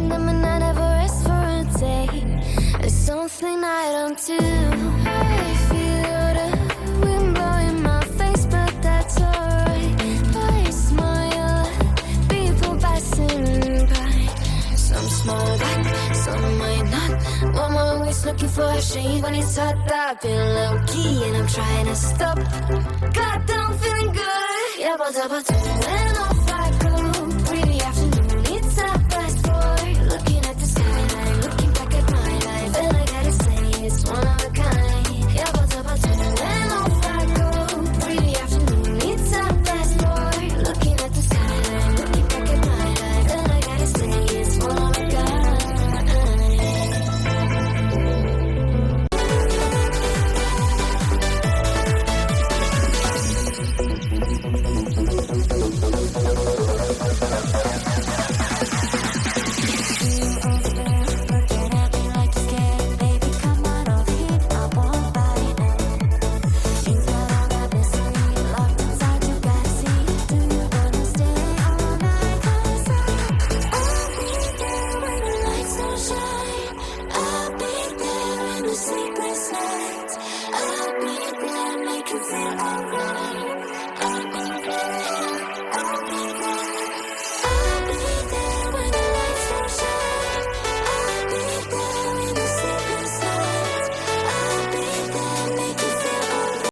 pushing them and I never rest for a day. There's something I don't do. I feel the wind blowing my face, but that's alright. I smile at people passing by. Some smile back, some might not. I'm always looking for a shade when it's hot. I've been low-key and I'm trying to stop. God, that I'm feeling good. Yeah, but when I'm